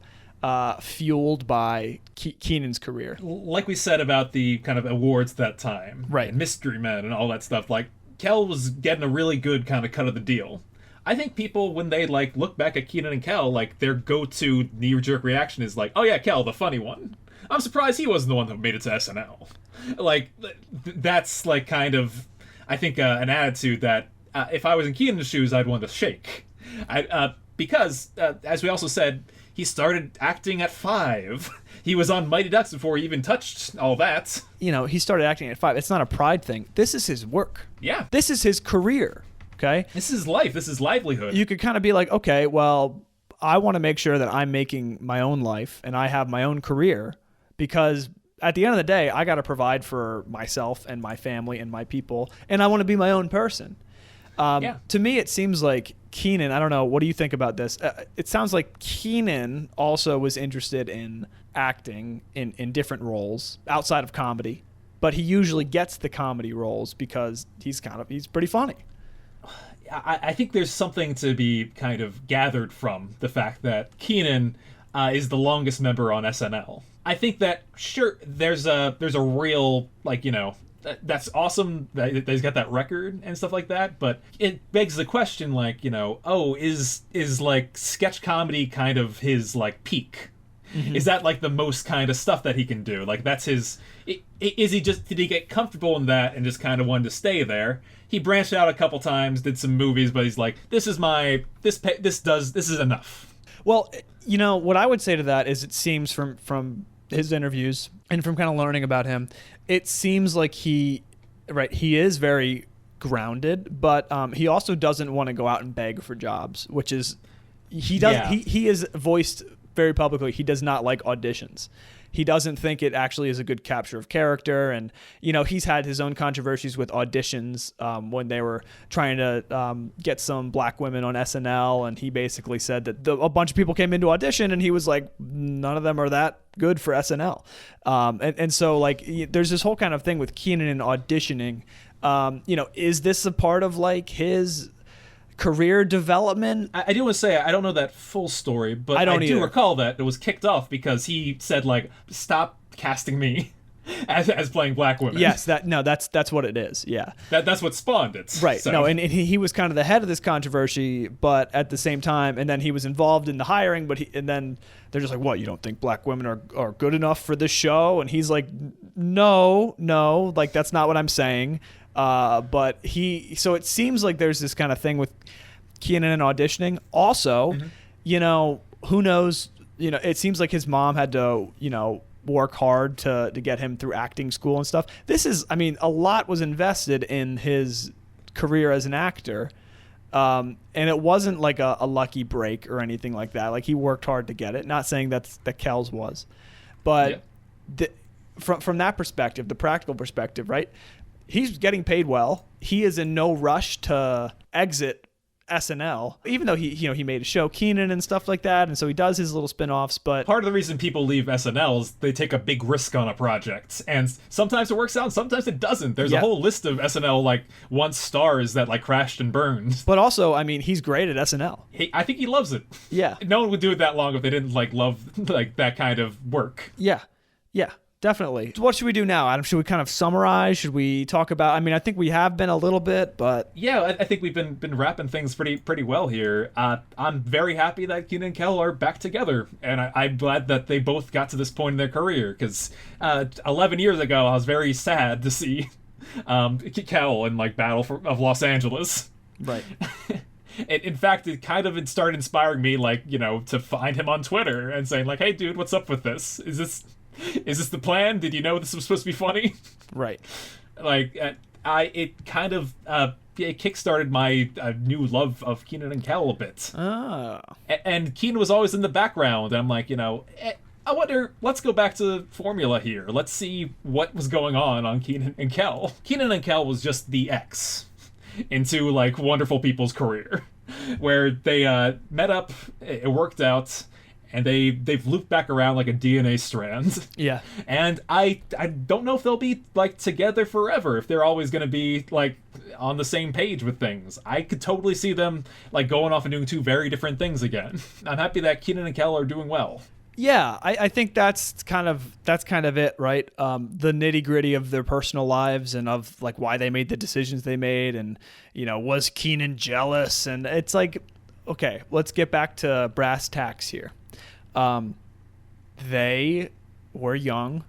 fueled by Kenan's career. Like we said about the kind of awards that time, right? And Mystery Men and all that stuff, like, Kel was getting a really good kind of cut of the deal. I think people, when they like look back at Kenan and Kel, like their go-to knee-jerk reaction is like, "Oh yeah, Kel, the funny one. I'm surprised he wasn't the one that made it to SNL." Like that's like kind of, I think, an attitude that if I was in Kenan's shoes, I'd want to shake. Because as we also said, he started acting at 5. He was on Mighty Ducks before he even touched all that. He started acting at 5. It's not a pride thing. This is his work. Yeah. This is his career, okay? This is life. This is livelihood. You could kind of be like, okay, well, I want to make sure that I'm making my own life and I have my own career, because at the end of the day, I got to provide for myself and my family and my people, and I want to be my own person. To me, it seems like Kenan, I don't know, what do you think about this? It sounds like Kenan also was interested in acting in different roles outside of comedy, but he usually gets the comedy roles because he's pretty funny. I think there's something to be kind of gathered from the fact that Kenan is the longest member on SNL. I think that, sure, there's a real, like, that's awesome that he's got that record and stuff like that, but it begs the question, like, is like sketch comedy kind of his like peak? Mm-hmm. Is that like the most kind of stuff that he can do? Like, that's his, did he get comfortable in that and just kind of wanted to stay there? He branched out a couple times, did some movies, but he's like, this is enough. Well, what I would say to that is, it seems from his interviews and from kind of learning about him, it seems like he is very grounded, but he also doesn't want to go out and beg for jobs, which is, he is voiced very publicly, he does not like auditions. He doesn't think it actually is a good capture of character, and he's had his own controversies with auditions when they were trying to get some black women on SNL, and he basically said that a bunch of people came into audition, and he was like, none of them are that good for SNL, and so like there's this whole kind of thing with Kenan and auditioning. Is this a part of like his career development? I do want to say I don't know that full story, but I do recall that it was kicked off because he said, like, stop casting me as playing black women. Yes, that's what it is. Yeah, that's what spawned it. Right. So. No, and he was kind of the head of this controversy, but at the same time, and then he was involved in the hiring, and then they're just like, what? You don't think black women are good enough for this show? And he's like, no, like that's not what I'm saying. So it seems like there's this kind of thing with Kenan and auditioning. Also, who knows? It seems like his mom had to, work hard to get him through acting school and stuff. A lot was invested in his career as an actor. And it wasn't like a lucky break or anything like that. Like, he worked hard to get it. Not saying that Kel's was. But from that perspective, the practical perspective, right? He's getting paid well. He is in no rush to exit SNL, even though he made a show, Kenan and stuff like that, and so he does his little spin-offs. But part of the reason people leave SNL is they take a big risk on a project, and sometimes it works out, sometimes it doesn't. There's a whole list of SNL once stars that crashed and burned. But also, he's great at SNL. I think he loves it. Yeah, no one would do it that long if they didn't love that kind of work. Yeah. Definitely. So what should we do now, Adam? Should we kind of summarize? Should we talk about? I think we have been a little bit, but yeah, I think we've been wrapping things pretty well here. I'm very happy that Kenan and Kel are back together, and I'm glad that they both got to this point in their career. Because 11 years ago, I was very sad to see Kel in Battle of Los Angeles. Right. In fact, it kind of started inspiring me, to find him on Twitter and saying, hey, dude, what's up with this? Is this the plan? Did you know this was supposed to be funny? Right. It kind of it kickstarted my new love of Kenan and Kel a bit. Oh. And Kenan was always in the background. And I'm I wonder, let's go back to the formula here. Let's see what was going on Kenan and Kel. Kenan and Kel was just the X into wonderful people's career, where they met up, it worked out, and they've looped back around like a DNA strand. Yeah. And I don't know if they'll be together forever, if they're always going to be on the same page with things. I could totally see them going off and doing two very different things again. I'm happy that Kenan and Kel are doing well. Yeah, I think that's kind of it, right? The nitty gritty of their personal lives and of why they made the decisions they made, and was Kenan jealous? And it's okay, let's get back to brass tacks here. They were young.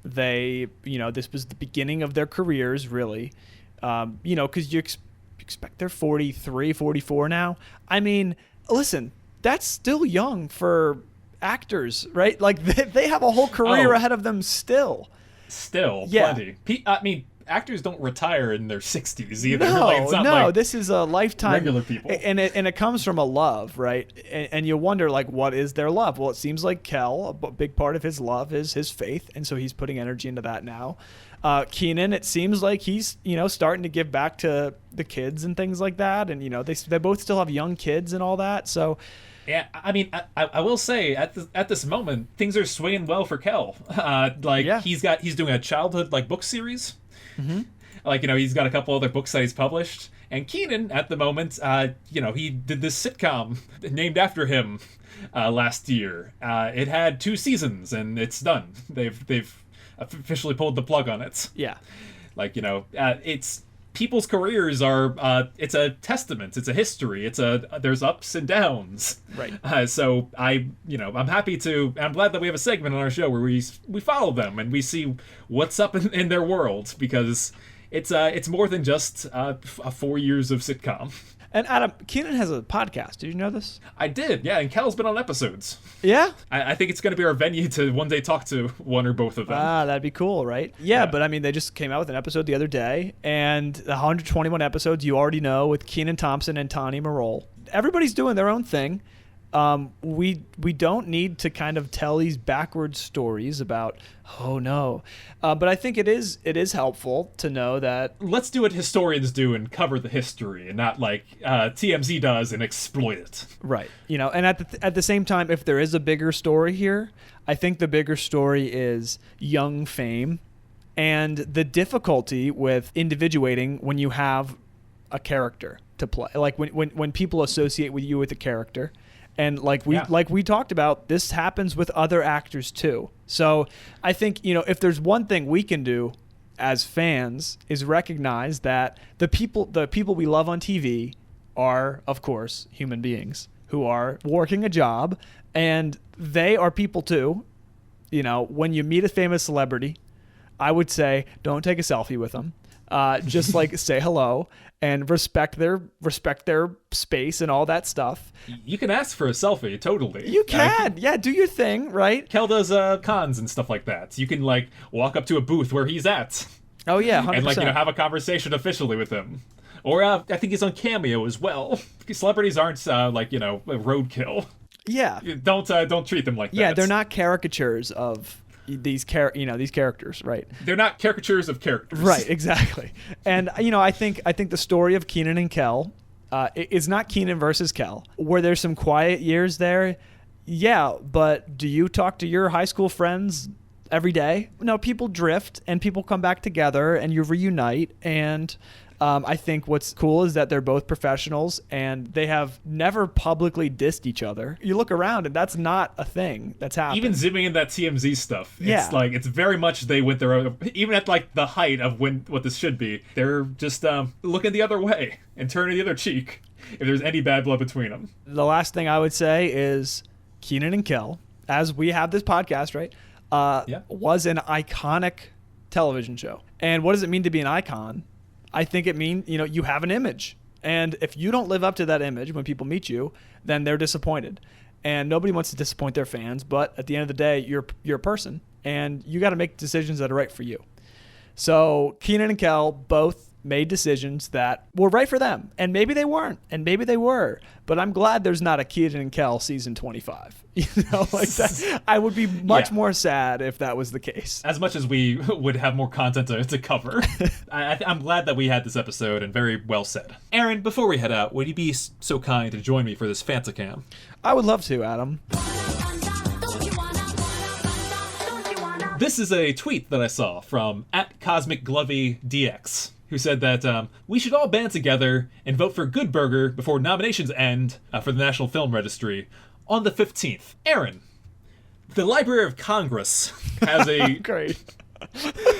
They, this was the beginning of their careers, really. Because you expect they're 43, 44 now. Listen, that's still young for actors, right? They have a whole career ahead of them still. Yeah. Plenty. Actors don't retire in their 60s either. No, this is a lifetime. Regular people. And it comes from a love, right? And you wonder, what is their love? Well, it seems like Kel, a big part of his love is his faith, and so he's putting energy into that now. Kenan, it seems like he's, starting to give back to the kids and things like that, and, they both still have young kids and all that, so... Yeah, I will say at this moment things are swinging well for Kel. He's doing a childhood book series. Mm-hmm. He's got a couple other books that he's published. And Kenan at the moment, he did this sitcom named after him last year. It had 2 seasons and it's done. They've officially pulled the plug on it. Yeah. It's people's careers are it's a testament, it's a history, there's ups and downs, right? So I'm happy I'm glad that we have a segment on our show where we follow them and we see what's up in their world, because it's more than just 4 years of sitcom. And Adam, Kenan has a podcast. Did you know this? I did, yeah, and Kel's been on episodes. Yeah? I think it's going to be our venue to one day talk to one or both of them. That'd be cool, right? Yeah, but they just came out with an episode the other day, and the 121 episodes you already know with Kenan Thompson and Tani Marol. Everybody's doing their own thing. We don't need to kind of tell these backwards stories about, but I think it is helpful to know that. Let's do what historians do and cover the history, and not TMZ does and exploit it. Right. And at the same time, if there is a bigger story here, I think the bigger story is young fame and the difficulty with individuating when you have a character to play. When people associate with you with a character. And like we talked about, this happens with other actors too. So I think, if there's one thing we can do as fans is recognize that the people we love on TV are, of course, human beings who are working a job, and they are people too. When you meet a famous celebrity, I would say don't take a selfie with them. just like say hello and respect their space and all that stuff. You can ask for a selfie, totally. You can, yeah, do your thing, right? Kel does cons and stuff like that. You can like walk up to a booth where he's at. Oh yeah, 100%. And like have a conversation officially with him. Or I think he's on Cameo as well. Celebrities aren't roadkill. Yeah. Don't treat them like that. Yeah, they're not caricatures of these characters, right? They're not caricatures of characters. Right, exactly. And I think the story of Kenan and Kel is not Kenan versus Kel. Were there some quiet years there? Yeah, but do you talk to your high school friends every day? No, people drift and people come back together and you reunite. And I think what's cool is that they're both professionals and they have never publicly dissed each other. You look around and that's not a thing that's happened. Even zooming in that TMZ stuff, it's like it's very much they went their own. Even at like the height of what this should be, they're just looking the other way and turning the other cheek if there's any bad blood between them. The last thing I would say is Kenan and Kel, as we have this podcast, right, was an iconic television show. And what does it mean to be an icon? I think it means, you have an image. And if you don't live up to that image when people meet you, then they're disappointed. And nobody wants to disappoint their fans. But at the end of the day, you're a person. And you got to make decisions that are right for you. So Kenan and Kel both made decisions that were right for them. And maybe they weren't. And maybe they were. But I'm glad there's not a Kenan and Kel season 25. Like that. I would be much more sad if that was the case. As much as we would have more content to cover. I'm glad that we had this episode, and very well said. Aaron, before we head out, would you be so kind to join me for this Fanticam? I would love to, Adam. This is a tweet that I saw from @CosmicGloveyDX, who said that we should all band together and vote for Good Burger before nominations end for the National Film Registry on the 15th. Aaron, the Library of Congress has a great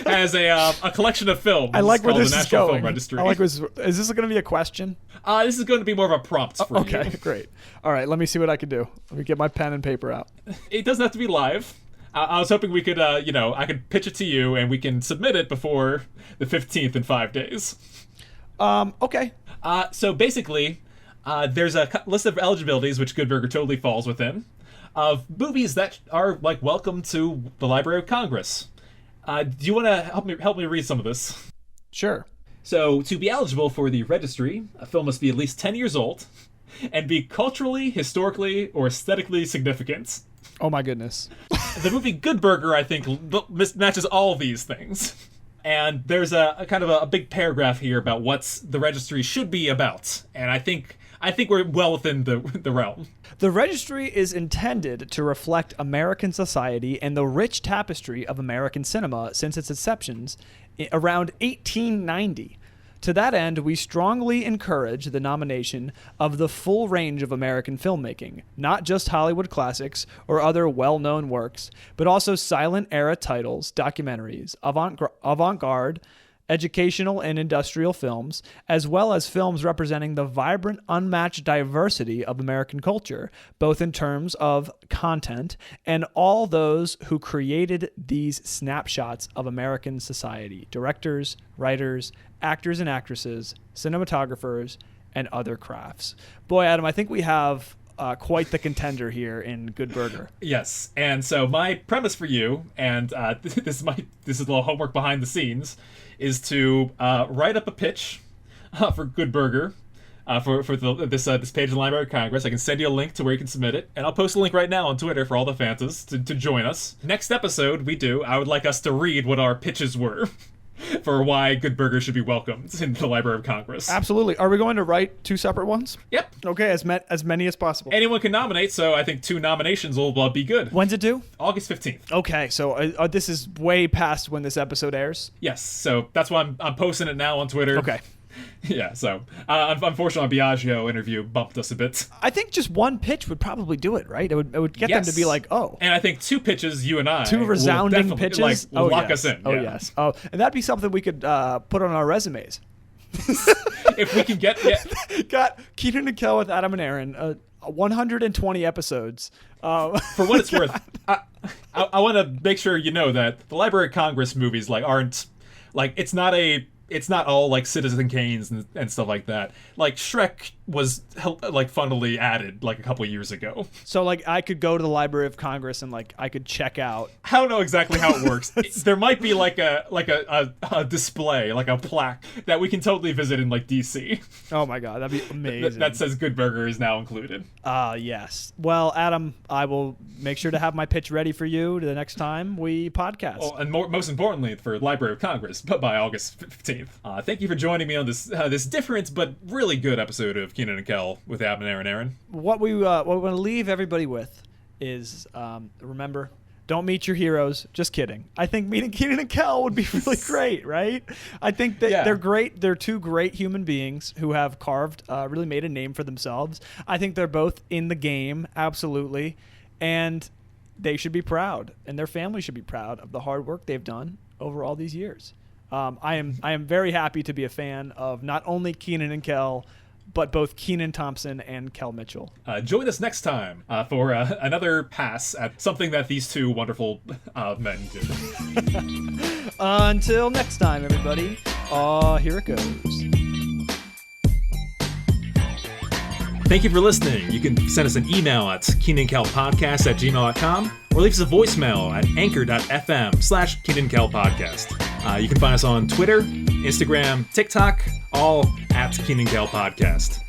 has a collection of films. I like where called this the is National going. Film Registry. Is this going to be a question? This is going to be more of a prompt for you. Okay, great. All right, let me see what I can do. Let me get my pen and paper out. It doesn't have to be live. I was hoping we could, I could pitch it to you and we can submit it before the 15th in 5 days. Okay. So basically, there's a list of eligibilities, which Good Burger totally falls within, of movies that are like welcome to the Library of Congress. Do you want to help me read some of this? Sure. So to be eligible for the registry, a film must be at least 10 years old and be culturally, historically, or aesthetically significant. Oh my goodness. The movie Good Burger, I think, matches all these things. And there's a kind of a big paragraph here about what the registry should be about. And I think we're well within the realm. The registry is intended to reflect American society and the rich tapestry of American cinema since its inceptions around 1890. To that end, we strongly encourage the nomination of the full range of American filmmaking, not just Hollywood classics or other well-known works, but also silent-era titles, documentaries, avant-garde, educational and industrial films, as well as films representing the vibrant, unmatched diversity of American culture, both in terms of content and all those who created these snapshots of American society: directors, writers, actors and actresses, cinematographers, and other crafts. Boy, Adam, I think we have quite the contender here in Good Burger. Yes, and so my premise for you, and this is a little homework behind the scenes, is to write up a pitch for Good Burger for this page in the Library of Congress. I can send you a link to where you can submit it, and I'll post a link right now on Twitter for all the Fantas to join us. Next episode, I would like us to read what our pitches were for why Good Burger should be welcomed in the Library of Congress. Absolutely. Are we going to write 2 separate ones? Yep. Okay, as many as possible. Anyone can nominate, so I think 2 nominations will be good. When's it due? August 15th. Okay, so this is way past when this episode airs? Yes, so that's why I'm posting it now on Twitter. Okay. Yeah, so unfortunately, our Biagio interview bumped us a bit. I think just one pitch would probably do it, right? It would get them to be like, oh. And I think 2 pitches, you and I. 2 resounding pitches? Lock us in. Oh, yeah. Yes. Oh, and that'd be something we could put on our resumes. If we can get... Yeah. Got Kenan and Kel with Adam and Aaron. 120 episodes. For what it's worth, I want to make sure you know that the Library of Congress movies aren't... it's not a it's not all like Citizen Kane's and stuff like that. Like Shrek was like funnily added like a couple years ago. So like I could go to the Library of Congress and like I could check out. I don't know exactly how it works. There might be like a display, like a plaque that we can totally visit in like DC. Oh my God, that'd be amazing. That says Good Burger is now included. Yes. Well, Adam, I will make sure to have my pitch ready for you the next time we podcast. Oh, and most importantly for Library of Congress, but by August 15th. Thank you for joining me on this different but really good episode of Kenan and Kel with Ab and Aaron. What we want to leave everybody with is remember, don't meet your heroes. Just kidding. I think meeting Kenan and Kel would be really great, right? I think that they're great. They're two great human beings who have really made a name for themselves. I think they're both in the game, absolutely, and they should be proud, and their family should be proud of the hard work they've done over all these years. I am very happy to be a fan of not only Kenan and Kel, but both Kenan Thompson and Kel Mitchell. Join us next time for another pass at something that these two wonderful men do. Until next time, everybody. Here it goes. Thank you for listening. You can send us an email at KenanKelPodcast@gmail.com or leave us a voicemail at anchor.fm/KenanKelPodcast. You can find us on Twitter, Instagram, TikTok, all at Kenan Kel Podcast.